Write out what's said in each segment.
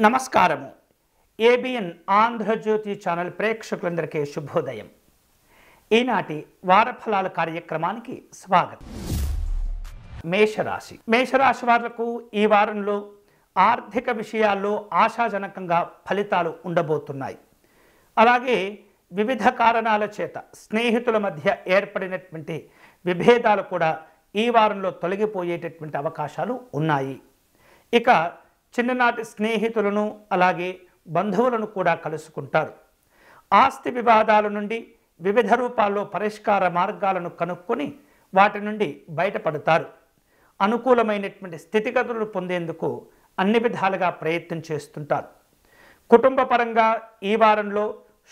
నమస్కారము. ABN Andhra Jyothi channel ప్రేక్షకులందరికీ శుభోదయం. ఈనాటి వారఫలాల కార్యక్రమానికి స్వాగతం. మేషరాశి వాళ్లకు ఈ వారంలో ఆర్థిక విషయాల్లో ఆశాజనకంగా ఫలితాలు ఉండబోతున్నాయి. అలాగే వివిధ కారణాల చేత స్నేహితుల మధ్య ఏర్పడినటువంటి విభేదాలు కూడా ఈ వారంలో తొలగిపోయేటటువంటి అవకాశాలు ఉన్నాయి. ఇక చిన్ననాటి స్నేహితులను అలాగే బంధువులను కూడా కలుసుకుంటారు. ఆస్తి వివాదాల నుండి వివిధ రూపాల్లో పరిష్కార మార్గాలను కనుక్కొని వాటి నుండి బయటపడతారు. అనుకూలమైనటువంటి స్థితిగతులు పొందేందుకు అన్ని విధాలుగా ప్రయత్నం చేస్తుంటారు. కుటుంబ పరంగా ఈ వారంలో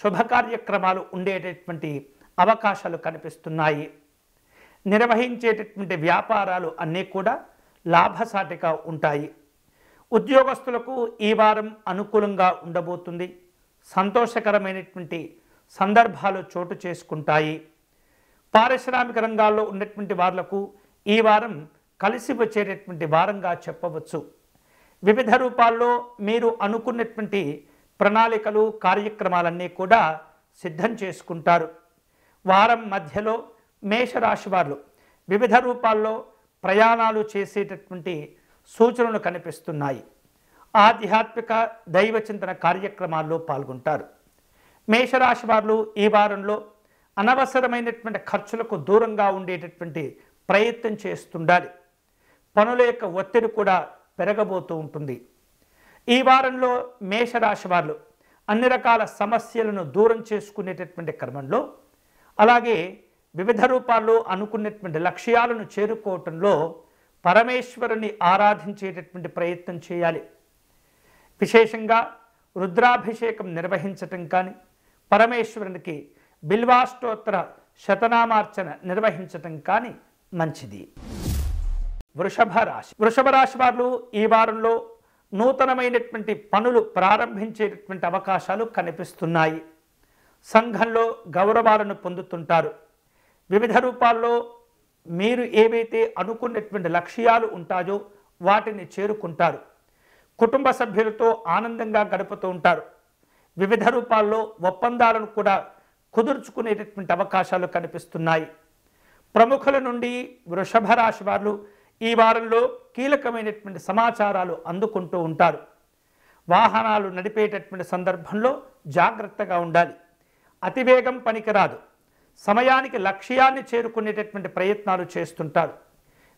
శుభకార్యక్రమాలు ఉండేటటువంటి అవకాశాలు కనిపిస్తున్నాయి. నిర్వహించేటటువంటి వ్యాపారాలు అన్నీ కూడా లాభసాటిగా ఉంటాయి. ఉద్యోగస్తులకు ఈ వారం అనుకూలంగా ఉండబోతుంది. సంతోషకరమైనటువంటి సందర్భాలు చోటు చేసుకుంటాయి. పారిశ్రామిక రంగాల్లో ఉన్నటువంటి వాళ్లకు ఈ వారం కలిసి వచ్చేటటువంటి వారంగా చెప్పవచ్చు. వివిధ రూపాల్లో మీరు అనుకున్నటువంటి ప్రణాళికలు కార్యక్రమాలన్నీ కూడా సిద్ధం చేసుకుంటారు. వారం మధ్యలో మేషరాశి వారు వివిధ రూపాల్లో ప్రయాణాలు చేసేటటువంటి సూచనలు కనిపిస్తున్నాయి. ఆధ్యాత్మిక దైవ చింతన కార్యక్రమాల్లో పాల్గొంటారు. మేషరాశి వారు ఈ వారంలో అనవసరమైనటువంటి ఖర్చులకు దూరంగా ఉండేటటువంటి ప్రయత్నం చేస్తుండాలి. పనుల యొక్క ఒత్తిడి కూడా పెరగబోతూ ఉంటుంది. ఈ వారంలో మేషరాశి వారు అన్ని రకాల సమస్యలను దూరం చేసుకునేటటువంటి క్రమంలో అలాగే వివిధ రూపాల్లో అనుకున్నటువంటి లక్ష్యాలను చేరుకోవటంలో పరమేశ్వరుని ఆరాధించేటటువంటి ప్రయత్నం చేయాలి. విశేషంగా రుద్రాభిషేకం నిర్వహించటం కానీ పరమేశ్వరునికి బిల్వాష్టోత్తర శతనామార్చన నిర్వహించటం కానీ మంచిది. వృషభ రాశి వారు ఈ వారంలో నూతనమైనటువంటి పనులు ప్రారంభించేటటువంటి అవకాశాలు కనిపిస్తున్నాయి. సంఘంలో గౌరవాలను పొందుతుంటారు. వివిధ రూపాల్లో మీరు ఏవైతే అనుకున్నటువంటి లక్ష్యాలు ఉంటాయో వాటిని చేరుకుంటారు. కుటుంబ సభ్యులతో ఆనందంగా గడుపుతూ ఉంటారు. వివిధ రూపాల్లో ఒప్పందాలను కూడా కుదుర్చుకునేటటువంటి అవకాశాలు కనిపిస్తున్నాయి. ప్రముఖుల నుండి వృషభ రాశి వారు ఈ వారంలో కీలకమైనటువంటి సమాచారాలు అందుకుంటూ ఉంటారు. వాహనాలు నడిపేటటువంటి సందర్భంలో జాగ్రత్తగా ఉండాలి. అతివేగం పనికిరాదు. సమయానికి లక్ష్యాన్ని చేరుకునేటటువంటి ప్రయత్నాలు చేస్తుంటారు.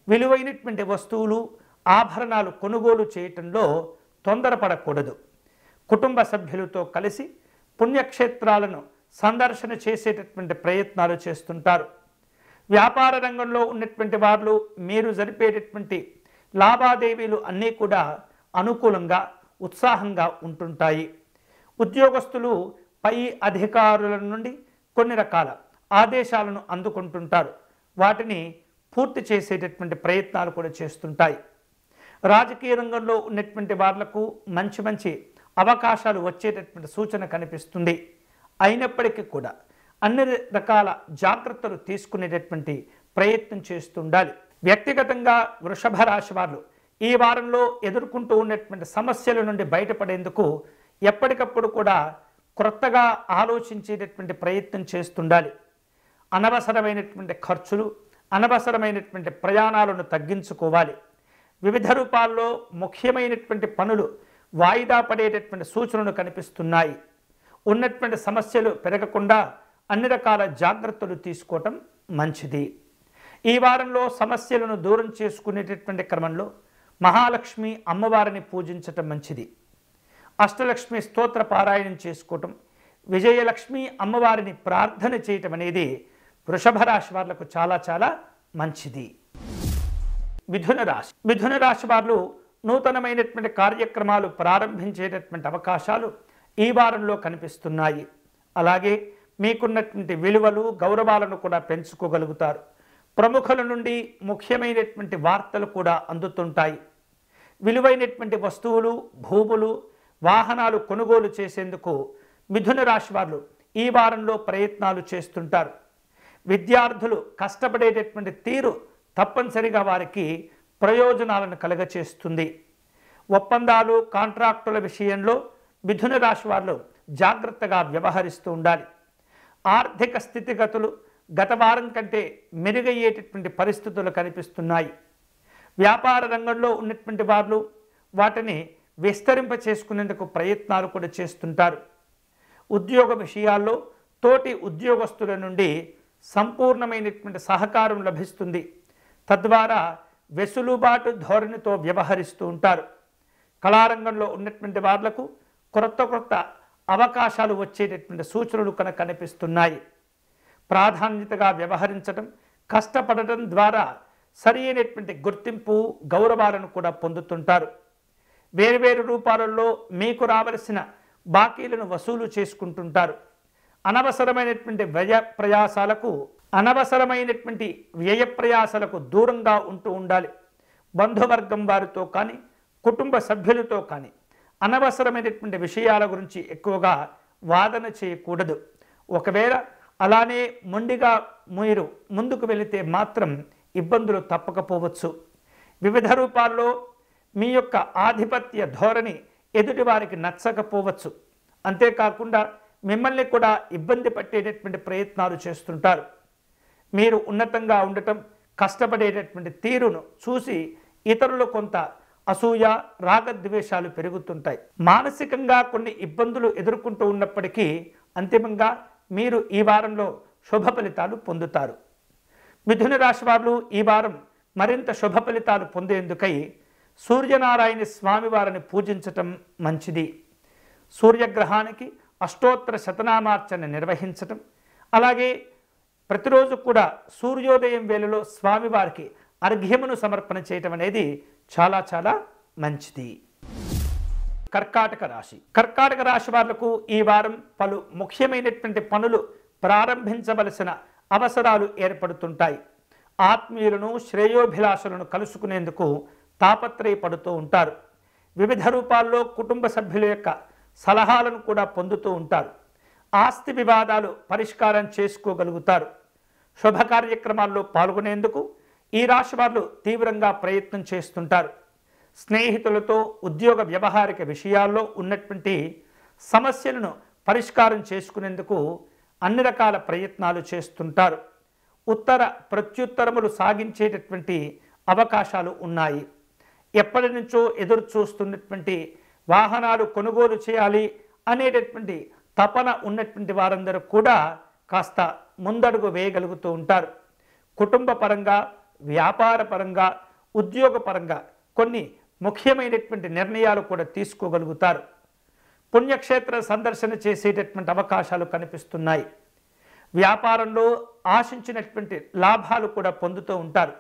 విలువైనటువంటి వస్తువులు ఆభరణాలు కొనుగోలు చేయటంలో తొందరపడకూడదు. కుటుంబ సభ్యులతో కలిసి పుణ్యక్షేత్రాలను సందర్శన చేసేటటువంటి ప్రయత్నాలు చేస్తుంటారు. వ్యాపార రంగంలో ఉన్నటువంటి వారు మీరు జరిపేటటువంటి లావాదేవీలు అన్నీ కూడా అనుకూలంగా ఉత్సాహంగా ఉంటుంటాయి. ఉద్యోగస్తులు పై అధికారుల నుండి కొన్ని రకాల ఆదేశాలను అందుకుంటుంటారు. వాటిని పూర్తి చేసేటటువంటి ప్రయత్నాలు కూడా చేస్తుంటాయి. రాజకీయ రంగంలో ఉన్నటువంటి వాళ్లకు మంచి అవకాశాలు వచ్చేటటువంటి సూచన కనిపిస్తుంది. అయినప్పటికీ కూడా అన్ని రకాల జాగ్రత్తలు తీసుకునేటటువంటి ప్రయత్నం చేస్తుండాలి. వ్యక్తిగతంగా వృషభ రాశి వారు ఈ వారంలో ఎదుర్కొంటూ ఉన్నటువంటి సమస్యల నుండి బయటపడేందుకు ఎప్పటికప్పుడు కూడా క్రొత్తగా ఆలోచించేటటువంటి ప్రయత్నం చేస్తుండాలి. అనవసరమైనటువంటి ఖర్చులు అనవసరమైనటువంటి ప్రయాణాలను తగ్గించుకోవాలి. వివిధ రూపాల్లో ముఖ్యమైనటువంటి పనులు వాయిదా పడేటటువంటి సూచనలు కనిపిస్తున్నాయి. ఉన్నటువంటి సమస్యలు పెరగకుండా అన్ని రకాల జాగ్రత్తలు తీసుకోవటం మంచిది. ఈ వారంలో సమస్యలను దూరం చేసుకునేటటువంటి క్రమంలో మహాలక్ష్మి అమ్మవారిని పూజించటం మంచిది. అష్టలక్ష్మి స్తోత్ర పారాయణం చేసుకోవటం, విజయలక్ష్మి అమ్మవారిని ప్రార్థన చేయటం అనేది వృషభ రాశి వాళ్లకు చాలా మంచిది. మిథున రాశి వారు నూతనమైనటువంటి కార్యక్రమాలు ప్రారంభించేటటువంటి అవకాశాలు ఈ వారంలో కనిపిస్తున్నాయి. అలాగే మీకున్నటువంటి విలువలు గౌరవాలను కూడా పెంచుకోగలుగుతారు. ప్రముఖుల నుండి ముఖ్యమైనటువంటి వార్తలు కూడా అందుతుంటాయి. విలువైనటువంటి వస్తువులు భూములు వాహనాలు కొనుగోలు చేసేందుకు మిథున రాశి వారు ఈ వారంలో ప్రయత్నాలు చేస్తుంటారు. విద్యార్థులు కష్టపడేటటువంటి తీరు తప్పనిసరిగా వారికి ప్రయోజనాలను కలగచేస్తుంది. ఒప్పందాలు కాంట్రాక్టుల విషయంలో మిథున రాశి వారు జాగ్రత్తగా వ్యవహరిస్తూ ఉండాలి. ఆర్థిక స్థితిగతులు గత వారం కంటే మెరుగయ్యేటటువంటి పరిస్థితులు కనిపిస్తున్నాయి. వ్యాపార రంగంలో ఉన్నటువంటి వారు వాటిని విస్తరింప చేసుకునేందుకు ప్రయత్నాలు కూడా చేస్తుంటారు. ఉద్యోగ విషయాల్లో తోటి ఉద్యోగస్తుల నుండి సంపూర్ణమైనటువంటి సహకారం లభిస్తుంది. తద్వారా వెసులుబాటు ధోరణితో వ్యవహరిస్తూ ఉంటారు. కళారంగంలో ఉన్నటువంటి వాళ్లకు కొత్త అవకాశాలు వచ్చేటటువంటి సూచనలు కనిపిస్తున్నాయి. ప్రాధాన్యతగా వ్యవహరించడం, కష్టపడటం ద్వారా సరి అయినటువంటి గుర్తింపు, గౌరవాలను కూడా పొందుతుంటారు. వేరువేరు రూపాలలో మీకు రావలసిన బాకీలను వసూలు చేసుకుంటుంటారు. అనవసరమైనటువంటి వ్యయ ప్రయాసాలకు దూరంగా ఉంటూ ఉండాలి. బంధువర్గం వారితో కానీ కుటుంబ సభ్యులతో కానీ అనవసరమైనటువంటి విషయాల గురించి ఎక్కువగా వాదన చేయకూడదు. ఒకవేళ అలానే మొండిగా మీరు ముందుకు వెళితే మాత్రం ఇబ్బందులు తప్పకపోవచ్చు. వివిధ రూపాల్లో మీ యొక్క ఆధిపత్య ధోరణి ఎదుటివారికి నచ్చకపోవచ్చు. అంతేకాకుండా మిమ్మల్ని కూడా ఇబ్బంది పట్టేటటువంటి ప్రయత్నాలు చేస్తుంటారు. మీరు ఉన్నతంగా ఉండటం, కష్టపడేటటువంటి తీరును చూసి ఇతరులు కొంత అసూయ, రాగద్వేషాలు పెరుగుతుంటాయి. మానసికంగా కొన్ని ఇబ్బందులు ఎదుర్కొంటూ ఉన్నప్పటికీ అంతిమంగా మీరు ఈ వారంలో శుభ ఫలితాలు పొందుతారు. మిథున రాశి వారు ఈ వారం మరింత శుభ ఫలితాలు పొందేందుకై సూర్యనారాయణ స్వామి వారిని పూజించటం మంచిది. సూర్యగ్రహానికి అష్టోత్తర శతనామార్చన నిర్వహించటం, అలాగే ప్రతిరోజు కూడా సూర్యోదయం వేళలో స్వామివారికి అర్ఘ్యమును సమర్పణ చేయటం అనేది చాలా చాలా మంచిది. కర్కాటక రాశి వాళ్లకు ఈ వారం పలు ముఖ్యమైనటువంటి పనులు ప్రారంభించవలసిన అవసరాలు ఏర్పడుతుంటాయి. ఆత్మీయులను, శ్రేయోభిలాషులను కలుసుకునేందుకు తాపత్రయపడుతూ ఉంటారు. వివిధ రూపాల్లో కుటుంబ సభ్యుల యొక్క సలహాలను కూడా పొందుతూ ఉంటారు. ఆస్తి వివాదాలు పరిష్కారం చేసుకోగలుగుతారు. శుభ కార్యక్రమాల్లో పాల్గొనేందుకు ఈ రాశి వారు తీవ్రంగా ప్రయత్నం చేస్తుంటారు. స్నేహితులతో ఉద్యోగ వ్యవహారిక విషయాల్లో ఉన్నటువంటి సమస్యలను పరిష్కారం చేసుకునేందుకు అన్ని రకాల ప్రయత్నాలు చేస్తుంటారు. ఉత్తర ప్రత్యుత్తరములు సాగించేటటువంటి అవకాశాలు ఉన్నాయి. ఎప్పటి నుంచో ఎదురు చూస్తున్నటువంటి వాహనాలు కొనుగోలు చేయాలి అనేటటువంటి తపన ఉన్నటువంటి వారందరూ కూడా కాస్త ముందడుగు వేయగలుగుతూ ఉంటారు. కుటుంబ పరంగా, వ్యాపార పరంగా, ఉద్యోగ పరంగా కొన్ని ముఖ్యమైనటువంటి నిర్ణయాలు కూడా తీసుకోగలుగుతారు. పుణ్యక్షేత్ర సందర్శన చేసేటటువంటి అవకాశాలు కనిపిస్తున్నాయి. వ్యాపారంలో ఆశించినటువంటి లాభాలు కూడా పొందుతూ ఉంటారు.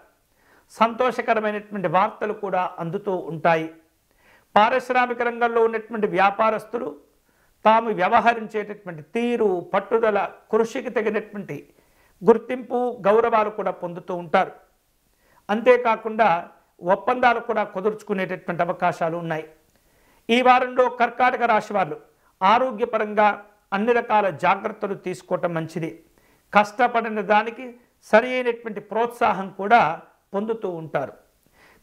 సంతోషకరమైనటువంటి వార్తలు కూడా అందుతూ ఉంటాయి. పారిశ్రామిక రంగంలో ఉన్నటువంటి వ్యాపారస్తులు తాము వ్యవహరించేటటువంటి తీరు, పట్టుదల, కృషికి తగినటువంటి గుర్తింపు, గౌరవాలు కూడా పొందుతూ ఉంటారు. అంతేకాకుండా ఒప్పందాలు కూడా కుదుర్చుకునేటటువంటి అవకాశాలు ఉన్నాయి. ఈ వారంలో కర్కాటక రాశి వారు ఆరోగ్యపరంగా అన్ని రకాల జాగ్రత్తలు తీసుకోవటం మంచిది. కష్టపడిన దానికి సరి అయినటువంటి ప్రోత్సాహం కూడా పొందుతూ ఉంటారు.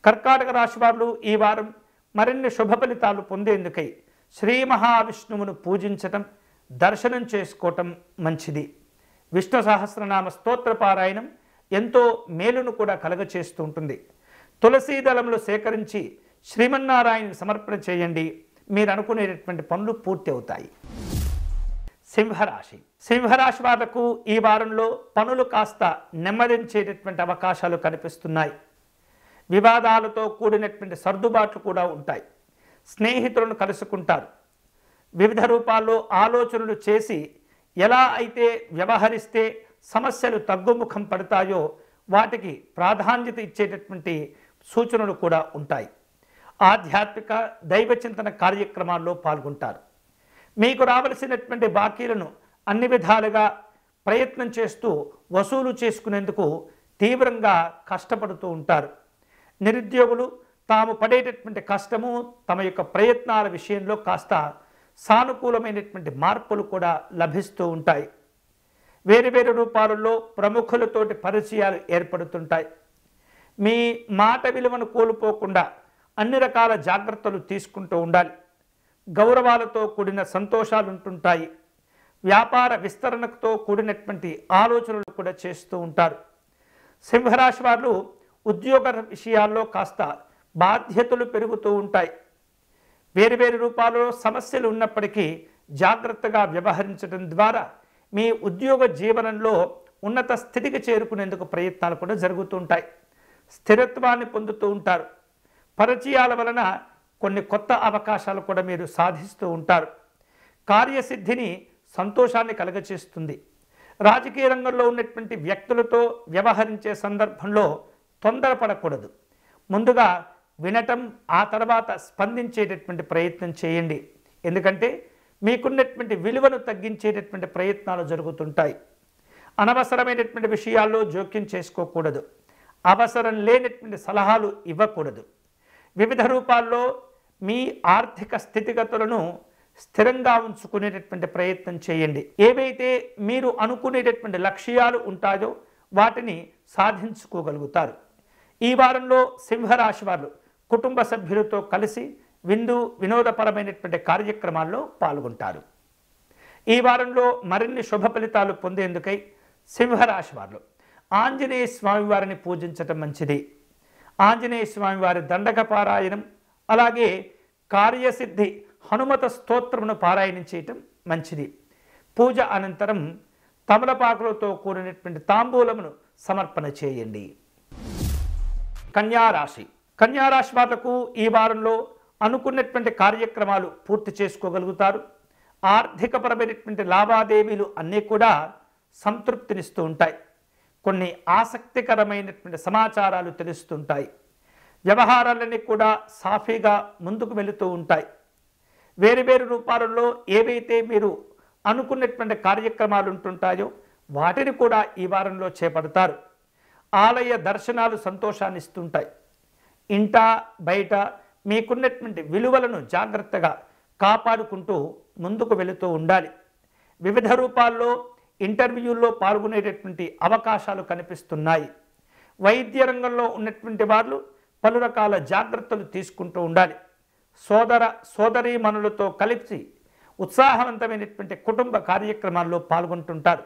కర్కాటక రాశి వారు ఈ వారం మరిన్ని శుభ ఫలితాలు పొందేందుకై శ్రీ మహావిష్ణువును పూజించటం, దర్శనం చేసుకోవటం మంచిది. విష్ణు సహస్రనామ స్తోత్ర పారాయణం ఎంతో మేలును కూడా కలగచేస్తూ ఉంటుంది. తులసీ దళములు సేకరించి శ్రీమన్నారాయణకి సమర్పణ చేయండి. మీరు అనుకునేటటువంటి పనులు పూర్తి అవుతాయి. సింహరాశి వాళ్లకు ఈ వారంలో పనులు కాస్త నెమ్మదించేటటువంటి అవకాశాలు కనిపిస్తున్నాయి. వివాదాలతో కూడినటువంటి సర్దుబాట్లు కూడా ఉంటాయి. స్నేహితులను కలుసుకుంటారు. వివిధ రూపాల్లో ఆలోచనలు చేసి ఎలా అయితే వ్యవహరిస్తే సమస్యలు తగ్గుముఖం పడతాయో వాటికి ప్రాధాన్యత ఇచ్చేటటువంటి సూచనలు కూడా ఉంటాయి. ఆధ్యాత్మిక దైవచింతన కార్యక్రమాల్లో పాల్గొంటారు. మీకు రావలసినటువంటి బాకీలను అన్ని విధాలుగా ప్రయత్నం చేస్తూ వసూలు చేసుకునేందుకు తీవ్రంగా కష్టపడుతూ ఉంటారు. నిరుద్యోగులు తాము పడేటటువంటి కష్టము, తమ యొక్క ప్రయత్నాల విషయంలో కాస్త సానుకూలమైనటువంటి మార్పులు కూడా లభిస్తూ ఉంటాయి. వేరు రూపాలలో ప్రముఖులతోటి పరిచయాలు ఏర్పడుతుంటాయి. మీ మాట విలువను కోల్పోకుండా అన్ని రకాల జాగ్రత్తలు తీసుకుంటూ ఉండాలి. గౌరవాలతో కూడిన సంతోషాలు ఉంటుంటాయి. వ్యాపార విస్తరణతో కూడినటువంటి ఆలోచనలు కూడా చేస్తూ ఉంటారు. సింహరాశి వారు ఉద్యోగ విషయాల్లో కాస్త బాధ్యతలు పెరుగుతూ ఉంటాయి. వేరు రూపాల్లో సమస్యలు ఉన్నప్పటికీ జాగ్రత్తగా వ్యవహరించడం ద్వారా మీ ఉద్యోగ జీవనంలో ఉన్నత స్థితికి చేరుకునేందుకు ప్రయత్నాలు కూడా జరుగుతూ ఉంటాయి. స్థిరత్వాన్ని పొందుతూ ఉంటారు. పరిచయాల వలన కొన్ని కొత్త అవకాశాలు కూడా మీరు సాధిస్తూ ఉంటారు. కార్యసిద్ధిని సంతోషాన్ని కలుగచేస్తుంది. రాజకీయ రంగంలో ఉన్నటువంటి వ్యక్తులతో వ్యవహరించే సందర్భంలో తొందరపడకూడదు. ముందుగా వినటం, ఆ తర్వాత స్పందించేటటువంటి ప్రయత్నం చేయండి. ఎందుకంటే మీకున్నటువంటి విలువను తగ్గించేటటువంటి ప్రయత్నాలు జరుగుతుంటాయి. అనవసరమైనటువంటి విషయాల్లో జోక్యం చేసుకోకూడదు. అవసరం లేనటువంటి సలహాలు ఇవ్వకూడదు. వివిధ రూపాల్లో మీ ఆర్థిక స్థితిగతులను స్థిరంగా ఉంచుకునేటటువంటి ప్రయత్నం చేయండి. ఏవైతే మీరు అనుకునేటటువంటి లక్ష్యాలు ఉంటాయో వాటిని సాధించుకోగలుగుతారు. ఈ వారంలో సింహరాశి వారు కుటుంబ సభ్యులతో కలిసి వినోదపరమైనటువంటి కార్యక్రమాల్లో పాల్గొంటారు. ఈ వారంలో మరిన్ని శుభ ఫలితాలు పొందేందుకై సింహరాశి వారు ఆంజనేయ స్వామి వారిని పూజించటం మంచిది. ఆంజనేయ స్వామి వారి దండక పారాయణం, అలాగే కార్యసిద్ధి హనుమత స్తోత్రమును పారాయణం చేయటం మంచిది. పూజ అనంతరం తమలపాకులతో కూడినటువంటి తాంబూలమును సమర్పణ చేయండి. కన్యారాశి. కన్యారాశి వాళ్లకు ఈ వారంలో అనుకున్నటువంటి కార్యక్రమాలు పూర్తి చేసుకోగలుగుతారు. ఆర్థికపరమైనటువంటి లావాదేవీలు అన్నీ కూడా సంతృప్తినిస్తూ ఉంటాయి. కొన్ని ఆసక్తికరమైనటువంటి సమాచారాలు తెలుస్తుంటాయి. వ్యవహారాలన్నీ కూడా సాఫీగా ముందుకు వెళుతూ ఉంటాయి. వేరు రూపాలలో ఏవైతే మీరు అనుకున్నటువంటి కార్యక్రమాలు ఉంటుంటాయో వాటిని కూడా ఈ వారంలో చేపడతారు. ఆలయ దర్శనాలు సంతోషాన్ని ఇస్తుంటాయి. ఇంట బయట మీకున్నటువంటి విలువలను జాగ్రత్తగా కాపాడుకుంటూ ముందుకు వెళుతూ ఉండాలి. వివిధ రూపాల్లో ఇంటర్వ్యూల్లో పాల్గొనేటటువంటి అవకాశాలు కనిపిస్తున్నాయి. వైద్య రంగంలో ఉన్నటువంటి వారు పలు రకాల జాగ్రత్తలు తీసుకుంటూ ఉండాలి. సోదరీమణులతో కలిసి ఉత్సాహవంతమైనటువంటి కుటుంబ కార్యక్రమాల్లో పాల్గొంటుంటారు.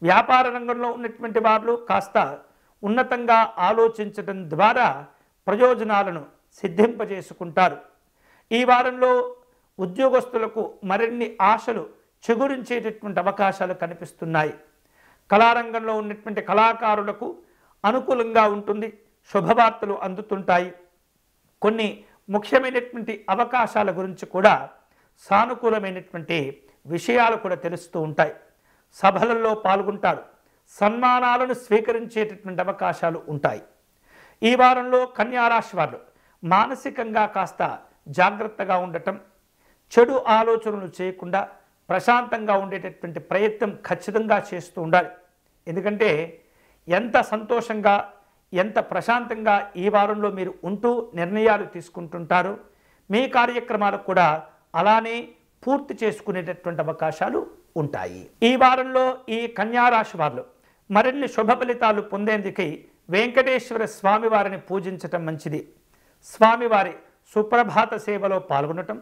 వ్యాపార రంగంలో ఉన్నటువంటి వారు కాస్త ఉన్నతంగా ఆలోచించడం ద్వారా ప్రయోజనాలను సిద్ధింపజేసుకుంటారు. ఈ వారంలో ఉద్యోగస్తులకు మరిన్ని ఆశలు చిగురించేటటువంటి అవకాశాలు కనిపిస్తున్నాయి. కళారంగంలో ఉన్నటువంటి కళాకారులకు అనుకూలంగా ఉంటుంది. శుభవార్తలు అందుతుంటాయి. కొన్ని ముఖ్యమైనటువంటి అవకాశాల గురించి కూడా సానుకూలమైనటువంటి విషయాలు కూడా తెలుస్తూ ఉంటాయి. సభలలో పాల్గొంటారు. సన్మానాలను స్వీకరించేటటువంటి అవకాశాలు ఉంటాయి. ఈ వారంలో కన్యారాశి వారు మానసికంగా కాస్త జాగ్రత్తగా ఉండటం, చెడు ఆలోచనలు చేయకుండా ప్రశాంతంగా ఉండేటటువంటి ప్రయత్నం ఖచ్చితంగా చేస్తూ ఉండాలి. ఎందుకంటే ఎంత సంతోషంగా ఎంత ప్రశాంతంగా ఈ వారంలో మీరు ఉంటూ నిర్ణయాలు తీసుకుంటుంటారో మీ కార్యక్రమాలు కూడా అలానే పూర్తి చేసుకునేటటువంటి అవకాశాలు ఉంటాయి. ఈ వారంలో ఈ కన్యారాశి వారు మరిన్ని శుభ ఫలితాలు పొందేందుకై వెంకటేశ్వర స్వామి వారిని పూజించటం మంచిది. స్వామివారి సుప్రభాత సేవలో పాల్గొనటం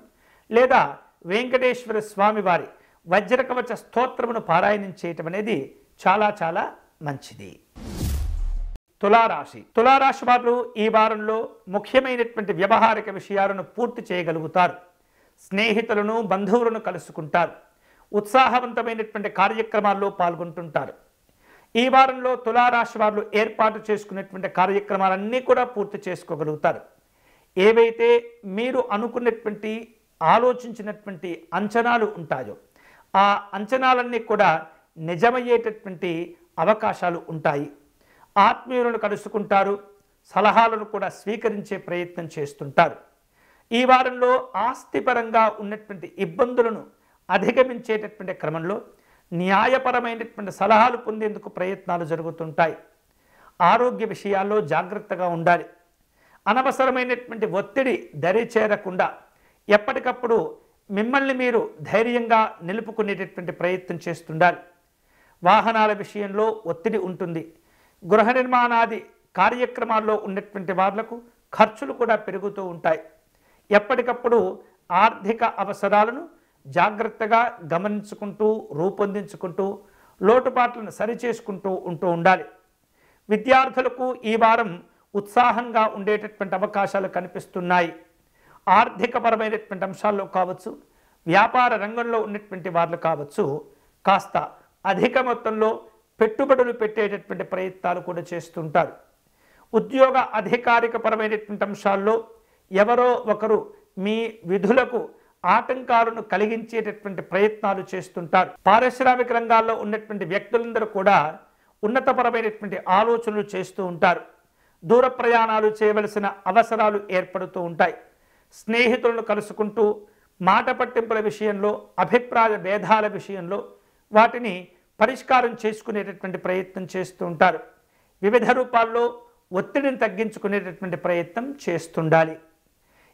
లేదా వెంకటేశ్వర స్వామి వారి వజ్రకవచ స్తోత్రమును పారాయణం చేయటం అనేది చాలా మంచిది. తులారాశి. తులారాశి వారు ఈ వారంలో ముఖ్యమైనటువంటి వ్యవహారిక విషయాలను పూర్తి చేయగలుగుతారు. స్నేహితులను బంధువులను కలుసుకుంటారు. ఉత్సాహవంతమైనటువంటి కార్యక్రమాల్లో పాల్గొంటుంటారు. ఈ వారంలో తులారాశి వారు ఏర్పాటు చేసుకునేటువంటి కార్యక్రమాలన్నీ కూడా పూర్తి చేసుకోగలుగుతారు. ఏవైతే మీరు అనుకున్నటువంటి ఆలోచించినటువంటి అంచనాలు ఉంటాయో ఆ అంచనాలన్నీ కూడా నిజమయ్యేటటువంటి అవకాశాలు ఉంటాయి. ఆత్మీయులను కలుసుకుంటారు. సలహాలను కూడా స్వీకరించే ప్రయత్నం చేస్తుంటారు. ఈ వారంలో ఆస్తిపరంగా ఉన్నటువంటి ఇబ్బందులను అధిగమించేటటువంటి క్రమంలో న్యాయపరమైనటువంటి సలహాలు పొందేందుకు ప్రయత్నాలు జరుగుతుంటాయి. ఆరోగ్య విషయాల్లో జాగ్రత్తగా ఉండాలి. అనవసరమైనటువంటి ఒత్తిడి దరి చేరకుండా ఎప్పటికప్పుడు మిమ్మల్ని మీరు ధైర్యంగా నిలుపుకునేటటువంటి ప్రయత్నం చేస్తుండాలి. వాహనాల విషయంలో ఒత్తిడి ఉంటుంది. గృహ నిర్మాణాది కార్యక్రమాల్లో ఉన్నటువంటి వాళ్లకు ఖర్చులు కూడా పెరుగుతూ ఉంటాయి. ఎప్పటికప్పుడు ఆర్థిక అవసరాలను జాగ్రత్తగా గమనించుకుంటూ రూపొందించుకుంటూ లోటుపాట్లను సరిచేసుకుంటూ ఉండాలి. విద్యార్థులకు ఈ వారం ఉత్సాహంగా ఉండేటటువంటి అవకాశాలు కనిపిస్తున్నాయి. ఆర్థికపరమైనటువంటి అంశాల్లో కావచ్చు, వ్యాపార రంగంలో ఉన్నటువంటి వాళ్ళు కావచ్చు, కాస్త అధిక మొత్తంలో పెట్టుబడులు పెట్టేటటువంటి ప్రయత్నాలు కూడా చేస్తుంటారు. ఉద్యోగ అధికారికపరమైనటువంటి అంశాల్లో ఎవరో ఒకరు మీ విధులకు ఆటంకాలను కలిగించేటటువంటి ప్రయత్నాలు చేస్తుంటారు. పారిశ్రామిక రంగాల్లో ఉన్నటువంటి వ్యక్తులందరూ కూడా ఉన్నతపరమైనటువంటి ఆలోచనలు చేస్తూ ఉంటారు. దూర ప్రయాణాలు చేయవలసిన అవసరాలు ఏర్పడుతూ ఉంటాయి. స్నేహితులను కలుసుకుంటూ మాట పట్టింపుల విషయంలో, అభిప్రాయ భేదాల విషయంలో వాటిని పరిష్కారం చేసుకునేటటువంటి ప్రయత్నం చేస్తూ ఉంటారు. వివిధ రూపాల్లో ఒత్తిడిని తగ్గించుకునేటటువంటి ప్రయత్నం చేస్తుండాలి.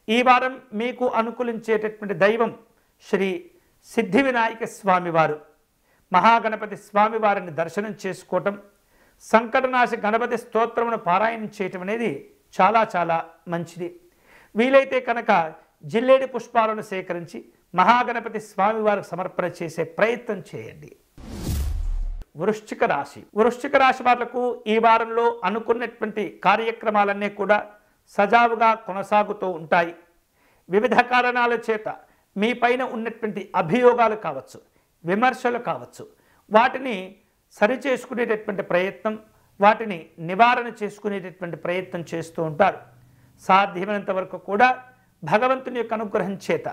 ఈ వారం మీకు అనుకూలించేటటువంటి దైవం శ్రీ సిద్ధి వినాయక స్వామివారు. మహాగణపతి స్వామివారిని దర్శనం చేసుకోవటం, సంకటనాశ గణపతి స్తోత్రమును పారాయణం చేయటం అనేది చాలా చాలా మంచిది. వీలైతే కనుక జిల్లేడి పుష్పాలను సేకరించి మహాగణపతి స్వామివారికి సమర్పణ చేసే ప్రయత్నం చేయండి. వృశ్చిక రాశి. వృశ్చిక రాశి వాళ్లకు ఈ వారంలో అనుకున్నటువంటి కార్యక్రమాలన్నీ కూడా సజావుగా కొనసాగుతూ ఉంటాయి. వివిధ కారణాల చేత మీ పైన ఉన్నటువంటి అభియోగాలు కావచ్చు, విమర్శలు కావచ్చు, వాటిని సరిచేసుకునేటటువంటి ప్రయత్నం, వాటిని నివారణ చేసుకునేటటువంటి ప్రయత్నం చేస్తూ ఉంటారు. సాధ్యమైనంత వరకు కూడా భగవంతుని యొక్క అనుగ్రహం చేత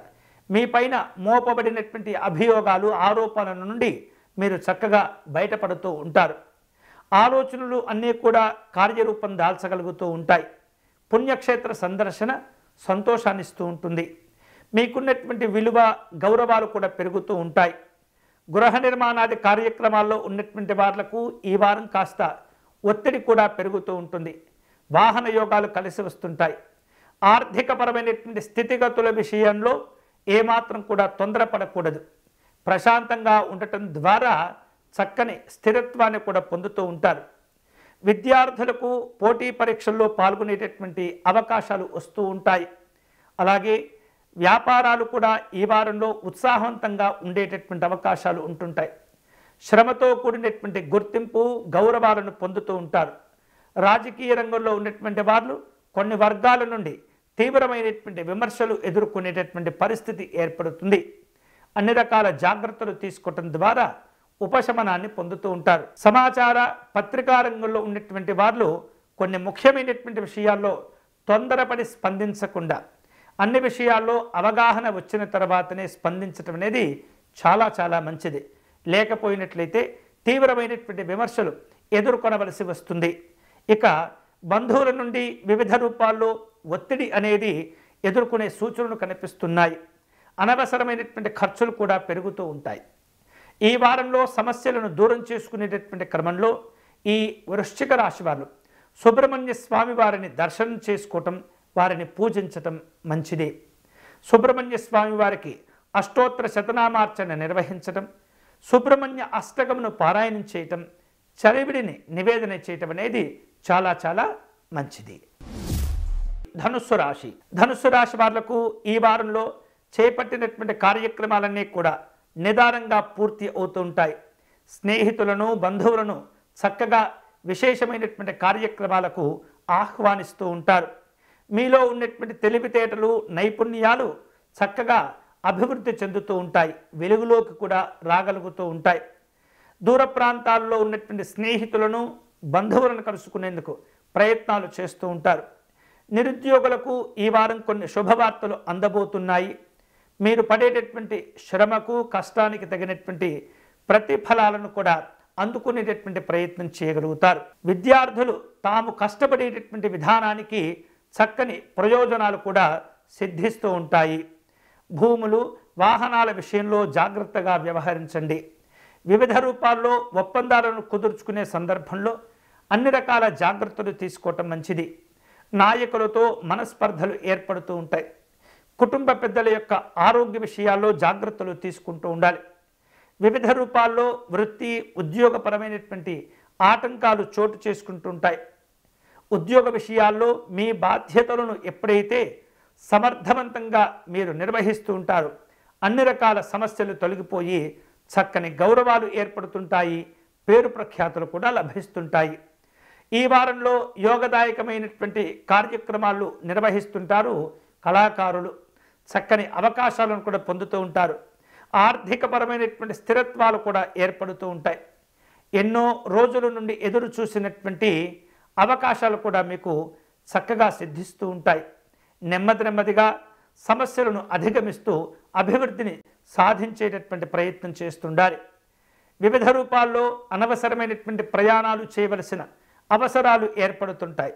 మీ పైన మోపబడినటువంటి అభియోగాలు, ఆరోపణల నుండి మీరు చక్కగా బయటపడుతూ ఉంటారు. ఆలోచనలు అన్నీ కూడా కార్యరూపం దాల్చగలుగుతూ ఉంటాయి. పుణ్యక్షేత్ర సందర్శన సంతోషాన్ని ఇస్తూ ఉంటుంది. మీకున్నటువంటి విలువ, గౌరవాలు కూడా పెరుగుతూ ఉంటాయి. గృహ నిర్మాణాది కార్యక్రమాల్లో ఉన్నటువంటి వాళ్లకు ఈ వారం కాస్త ఒత్తిడి కూడా పెరుగుతూ ఉంటుంది. వాహన యోగాలు కలిసి వస్తుంటాయి. ఆర్థికపరమైనటువంటి స్థితిగతుల విషయంలో ఏమాత్రం కూడా తొందరపడకూడదు. ప్రశాంతంగా ఉండటం ద్వారా చక్కని స్థిరత్వాన్ని కూడా పొందుతూ ఉంటారు. విద్యార్థులకు పోటీ పరీక్షల్లో పాల్గొనేటటువంటి అవకాశాలు వస్తూ ఉంటాయి. అలాగే వ్యాపారాలు కూడా ఈ వారంలో ఉత్సాహవంతంగా ఉండేటటువంటి అవకాశాలు ఉంటుంటాయి. శ్రమతో కూడినటువంటి గుర్తింపు, గౌరవాలను పొందుతూ ఉంటారు. రాజకీయ రంగంలో ఉన్నటువంటి వాళ్ళు కొన్ని వర్గాల నుండి తీవ్రమైనటువంటి విమర్శలు ఎదుర్కొనేటటువంటి పరిస్థితి ఏర్పడుతుంది. అన్ని రకాల జాగ్రత్తలు తీసుకోవటం ద్వారా ఉపశమనాన్ని పొందుతూ ఉంటారు. సమాచార పత్రికా రంగంలో ఉన్నటువంటి వాళ్ళు కొన్ని ముఖ్యమైనటువంటి విషయాల్లో తొందరపడి స్పందించకుండా అన్ని విషయాల్లో అవగాహన వచ్చిన తర్వాతనే స్పందించడం అనేది చాలా చాలా మంచిది. లేకపోయినట్లయితే తీవ్రమైనటువంటి విమర్శలు ఎదుర్కొనవలసి వస్తుంది. ఇక బంధువుల నుండి వివిధ రూపాల్లో ఒత్తిడి అనేది ఎదుర్కొనే సూచనలు కనిపిస్తున్నాయి. అనవసరమైనటువంటి ఖర్చులు కూడా పెరుగుతూ ఉంటాయి. ఈ వారంలో సమస్యలను దూరం చేసుకునేటటువంటి క్రమంలో ఈ వృశ్చిక రాశి వారు సుబ్రహ్మణ్య స్వామి వారిని దర్శనం చేసుకోవటం, వారిని పూజించటం మంచిది. సుబ్రహ్మణ్య స్వామి వారికి అష్టోత్తర శతనామార్చన నిర్వహించటం, సుబ్రహ్మణ్య అష్టకమును పారాయణం చేయటం, చలివిడిని నివేదన చేయటం అనేది చాలా చాలా మంచిది. ధనుస్సు రాశి. ధనుస్సు రాశి వాళ్లకు ఈ వారంలో చేపట్టినటువంటి కార్యక్రమాలన్నీ కూడా నిదానంగా పూర్తి అవుతుంటాయి. స్నేహితులను, బంధువులను చక్కగా విశేషమైనటువంటి కార్యక్రమాలకు ఆహ్వానిస్తూ ఉంటారు. మీలో ఉన్నటువంటి తెలివితేటలు, నైపుణ్యాలు చక్కగా అభివృద్ధి చెందుతూ ఉంటాయి. వెలుగులోకి కూడా రాగలుగుతూ ఉంటాయి. దూర ప్రాంతాల్లో ఉన్నటువంటి స్నేహితులను, బంధువులను కలుసుకునేందుకు ప్రయత్నాలు చేస్తూ ఉంటారు. నిరుద్యోగులకు ఈ వారం కొన్ని శుభవార్తలు అందబోతున్నాయి. మీరు పడేటటువంటి శ్రమకు, కష్టానికి తగినటువంటి ప్రతిఫలాలను కూడా అందుకునేటటువంటి ప్రయత్నం చేయగలుగుతారు. విద్యార్థులు తాము కష్టపడేటటువంటి విధానానికి చక్కని ప్రయోజనాలు కూడా సిద్ధిస్తూ ఉంటాయి. భూములు, వాహనాల విషయంలో జాగ్రత్తగా వ్యవహరించండి. వివిధ రూపాల్లో ఒప్పందాలను కుదుర్చుకునే సందర్భంలో అన్ని రకాల జాగ్రత్తలు తీసుకోవటం మంచిది. నాయకులతో మనస్పర్ధలు ఏర్పడుతూ ఉంటాయి. కుటుంబ పెద్దల యొక్క ఆరోగ్య విషయాల్లో జాగ్రత్తలు తీసుకుంటూ ఉండాలి. వివిధ రూపాల్లో వృత్తి, ఉద్యోగపరమైనటువంటి ఆటంకాలు చోటు చేసుకుంటూ ఉంటాయి. ఉద్యోగ విషయాల్లో మీ బాధ్యతలను ఎప్పుడైతే సమర్థవంతంగా మీరు నిర్వహిస్తూ ఉంటారో అన్ని రకాల సమస్యలు తొలగిపోయి చక్కని గౌరవాలు ఏర్పడుతుంటాయి, పేరు ప్రఖ్యాతులు కూడా లభిస్తుంటాయి. ఈ వారంలో యోగదాయకమైనటువంటి కార్యక్రమాలు నిర్వహిస్తుంటారు కళాకారులు. చక్కని అవకాశాలను కూడా పొందుతూ ఉంటారు. ఆర్థికపరమైనటువంటి స్థిరత్వాలు కూడా ఏర్పడుతూ ఉంటాయి. ఎన్నో రోజుల నుండి ఎదురు చూసినటువంటి అవకాశాలు కూడా మీకు చక్కగా సిద్ధిస్తూ ఉంటాయి. నెమ్మదిగా సమస్యలను అధిగమిస్తూ అభివృద్ధిని సాధించేటటువంటి ప్రయత్నం చేస్తుండాలి. వివిధ రూపాల్లో అనవసరమైనటువంటి ప్రయాణాలు చేయవలసిన అవసరాలు ఏర్పడుతుంటాయి.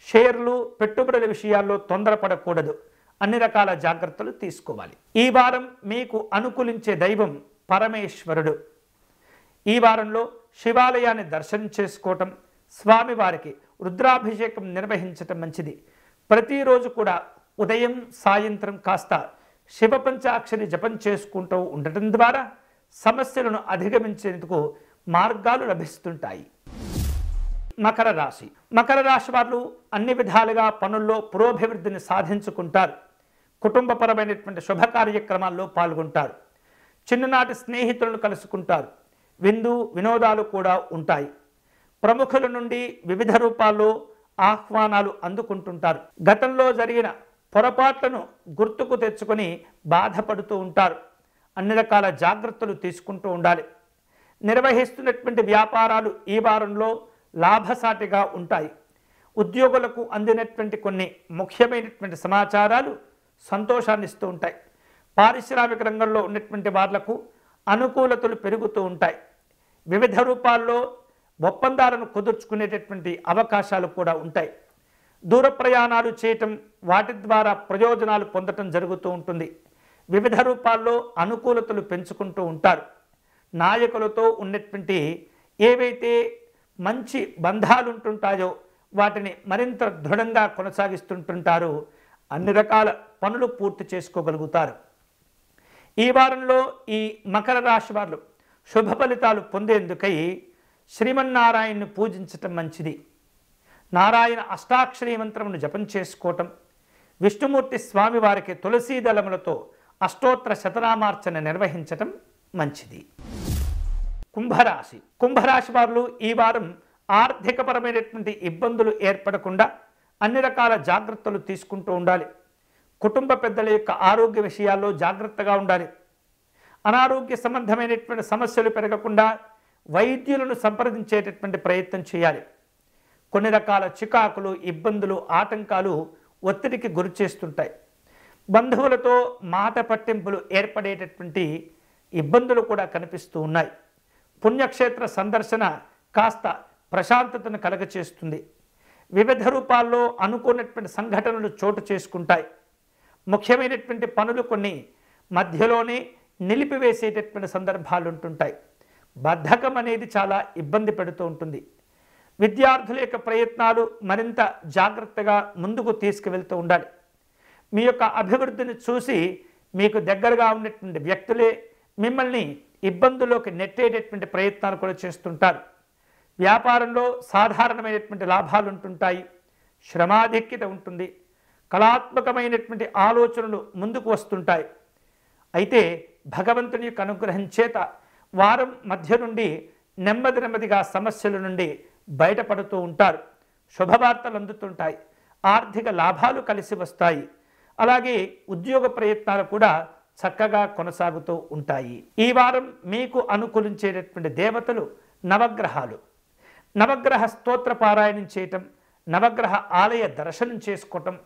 షేర్లు, పెట్టుబడుల విషయాల్లో తొందరపడకూడదు. అన్ని రకాల జాగ్రత్తలు తీసుకోవాలి. ఈ వారం మీకు అనుకూలించే దైవం పరమేశ్వరుడు. ఈ వారంలో శివాలయాన్ని దర్శనం చేసుకోవటం, స్వామివారికి రుద్రాభిషేకం నిర్వహించటం మంచిది. ప్రతిరోజు కూడా ఉదయం సాయంత్రం కాస్త శివ పంచాక్షరి జపం చేసుకుంటూ ఉండటం ద్వారా సమస్యలను అధిగమించేందుకు మార్గాలు లభిస్తుంటాయి. మకర రాశి. మకర రాశి వారు అన్ని విధాలుగా పనుల్లో పురోభివృద్ధిని సాధించుకుంటారు. కుటుంబపరమైనటువంటి శుభ కార్యక్రమాల్లో పాల్గొంటారు. చిన్ననాటి స్నేహితులను కలుసుకుంటారు. వినోదాలు కూడా ఉంటాయి. ప్రముఖుల నుండి వివిధ రూపాల్లో ఆహ్వానాలు అందుకుంటుంటారు. గతంలో జరిగిన పొరపాట్లను గుర్తుకు తెచ్చుకొని బాధపడుతూ ఉంటారు. అన్ని రకాల జాగ్రత్తలు తీసుకుంటూ ఉండాలి. నిర్వహిస్తున్నటువంటి వ్యాపారాలు ఈ వారంలో లాభసాటిగా ఉంటాయి. ఉద్యోగులకు అందినటువంటి కొన్ని ముఖ్యమైనటువంటి సమాచారాలు సంతోషాన్ని ఇస్తూ ఉంటాయి. పారిశ్రామిక రంగంలో ఉన్నటువంటి వాళ్లకు అనుకూలతలు పెరుగుతూ ఉంటాయి. వివిధ రూపాల్లో ఒప్పందాలను కుదుర్చుకునేటటువంటి అవకాశాలు కూడా ఉంటాయి. దూర ప్రయాణాలు చేయటం, వాటి ద్వారా ప్రయోజనాలు పొందటం జరుగుతూ ఉంటుంది. వివిధ రూపాల్లో అనుకూలతలు పెంచుకుంటూ ఉంటారు. నాయకులతో ఉన్నటువంటి ఏవైతే మంచి బంధాలు ఉంటుంటాయో వాటిని మరింత దృఢంగా కొనసాగిస్తుంటుంటారు. అన్ని రకాల పనులు పూర్తి చేసుకోగలుగుతారు. ఈ వారంలో ఈ మకర రాశి వారు శుభ ఫలితాలు పొందేందుకై శ్రీమన్నారాయణను పూజించటం మంచిది. నారాయణ అష్టాక్షరీ మంత్రమును జపం చేసుకోవటం, విష్ణుమూర్తి స్వామివారికి తులసీ దళములతో అష్టోత్తర శతనామార్చన నిర్వహించటం మంచిది. కుంభరాశి. కుంభరాశి వారు ఈ వారం ఆర్థికపరమైనటువంటి ఇబ్బందులు ఏర్పడకుండా అన్ని రకాల జాగ్రత్తలు తీసుకుంటూ ఉండాలి. కుటుంబ పెద్దల యొక్క ఆరోగ్య విషయాల్లో జాగ్రత్తగా ఉండాలి. అనారోగ్య సంబంధమైనటువంటి సమస్యలు పెరగకుండా వైద్యులను సంప్రదించేటటువంటి ప్రయత్నం చేయాలి. కొన్ని రకాల చికాకులు, ఇబ్బందులు, ఆటంకాలు ఒత్తిడికి గురి చేస్తుంటాయి. బంధువులతో మాట పట్టింపులు ఏర్పడేటటువంటి ఇబ్బందులు కూడా కనిపిస్తూ ఉన్నాయి. పుణ్యక్షేత్ర సందర్శన కాస్త ప్రశాంతతను కలగచేస్తుంది. వివిధ రూపాల్లో అనుకున్నటువంటి సంఘటనలు చోటు చేసుకుంటాయి. ముఖ్యమైనటువంటి పనులు కొన్ని మధ్యలోనే నిలిపివేసేటటువంటి సందర్భాలు ఉంటుంటాయి. బద్ధకం అనేది చాలా ఇబ్బంది పెడుతూ ఉంటుంది. విద్యార్థుల యొక్క ప్రయత్నాలు మరింత జాగ్రత్తగా ముందుకు తీసుకువెళ్తూ ఉండాలి. మీ యొక్క అభివృద్ధిని చూసి మీకు దగ్గరగా ఉన్నటువంటి వ్యక్తులే మిమ్మల్ని ఇబ్బందుల్లోకి నెట్టేటటువంటి ప్రయత్నాలు కూడా చేస్తుంటారు. వ్యాపారంలో సాధారణమైనటువంటి లాభాలు ఉంటుంటాయి. శ్రమాధిక్యత ఉంటుంది. కళాత్మకమైనటువంటి ఆలోచనలు ముందుకు వస్తుంటాయి. అయితే భగవంతుని యొక్క అనుగ్రహం చేత వారం మధ్య నుండి నెమ్మదిగా సమస్యల నుండి బయటపడుతూ ఉంటారు. శుభవార్తలు అందుతుంటాయి. ఆర్థిక లాభాలు కలిసి వస్తాయి. అలాగే ఉద్యోగ ప్రయత్నాలు కూడా చక్కగా కొనసాగుతూ ఉంటాయి. ఈ వారం మీకు అనుకూలించేటటువంటి దేవతలు నవగ్రహాలు. నవగ్రహ స్తోత్ర పారాయణం చేయటం, నవగ్రహ ఆలయ దర్శనం చేసుకోవటం,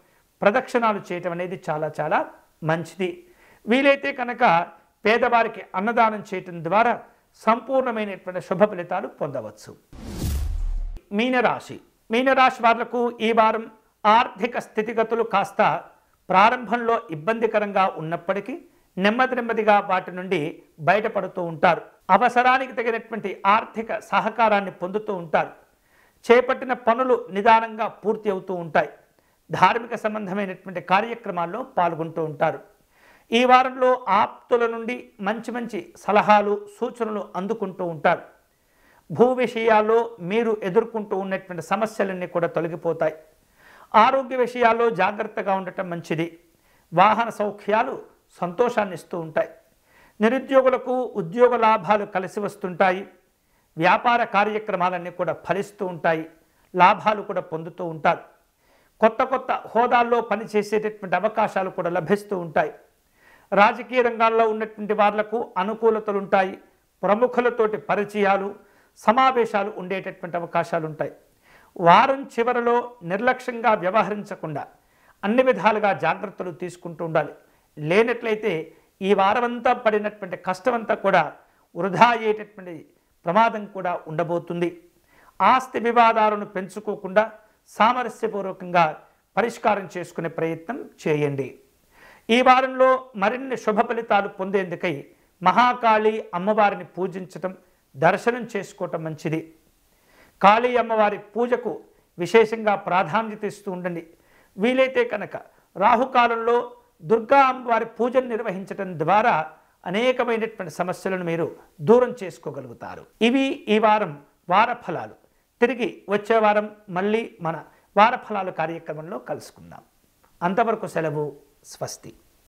ప్రదక్షిణాలు చేయటం అనేది చాలా మంచిది. వీలైతే కనుక పేదవారికి అన్నదానం చేయటం ద్వారా సంపూర్ణమైనటువంటి శుభ ఫలితాలు పొందవచ్చు. మీనరాశి. మీనరాశి వాళ్లకు ఈ వారం ఆర్థిక స్థితిగతులు కాస్త ప్రారంభంలో ఇబ్బందికరంగా ఉన్నప్పటికీ నెమ్మదిగా వాటి నుండి బయటపడుతూ ఉంటారు. అవసరానికి తగినటువంటి ఆర్థిక సహకారాన్ని పొందుతూ ఉంటారు. చేపట్టిన పనులు నిదానంగా పూర్తి అవుతూ ఉంటాయి. ధార్మిక సంబంధమైనటువంటి కార్యక్రమాల్లో పాల్గొంటూ ఉంటారు. ఈ వారంలో ఆప్తుల నుండి మంచి సలహాలు, సూచనలు అందుకుంటూ ఉంటారు. భూ విషయాల్లో మీరు ఎదుర్కొంటూ ఉన్నటువంటి సమస్యలన్నీ కూడా తొలగిపోతాయి. ఆరోగ్య విషయాల్లో జాగ్రత్తగా ఉండటం మంచిది. వాహన సౌఖ్యాలు సంతోషాన్ని ఇస్తూ ఉంటాయి. నిరుద్యోగులకు ఉద్యోగ లాభాలు కలిసి వస్తుంటాయి. వ్యాపార కార్యక్రమాలన్నీ కూడా ఫలిస్తూ ఉంటాయి. లాభాలు కూడా పొందుతూ ఉంటారు. కొత్త కొత్త హోదాల్లో పనిచేసేటటువంటి అవకాశాలు కూడా లభిస్తూ ఉంటాయి. రాజకీయ రంగాల్లో ఉన్నటువంటి వాళ్లకు అనుకూలతలు ఉంటాయి. ప్రముఖులతోటి పరిచయాలు సమావేశాలు ఉండేటటువంటి అవకాశాలు ఉంటాయి. వారం చివరిలో నిర్లక్ష్యంగా వ్యవహరించకుండా అన్ని విధాలుగా జాగ్రత్తలు తీసుకుంటూ ఉండాలి. లేనట్లయితే ఈ వారమంతా పడినటువంటి కష్టమంతా కూడా వృధా అయ్యేటటువంటి ప్రమాదం కూడా ఉండబోతుంది. ఆస్తి వివాదాలను పెంచుకోకుండా సామరస్యపూర్వకంగా పరిష్కారం చేసుకునే ప్రయత్నం చేయండి. ఈ వారంలో మరిన్ని శుభ ఫలితాలు పొందేందుకై మహాకాళి అమ్మవారిని పూజించటం, దర్శనం చేసుకోవటం మంచిది. కాళీ అమ్మవారి పూజకు విశేషంగా ప్రాధాన్యత ఇస్తూ ఉండండి. వీలైతే కనుక రాహుకాలంలో దుర్గా అమ్మవారి పూజను నిర్వహించడం ద్వారా అనేకమైనటువంటి సమస్యలను మీరు దూరం చేసుకోగలుగుతారు. ఇవి ఈ వారం వారఫలాలు. తిరిగి వచ్చే వారం మళ్ళీ మన వారఫలాలు కార్యక్రమంలో కలుసుకుందాం. అంతవరకు సెలవు. స్వస్తి.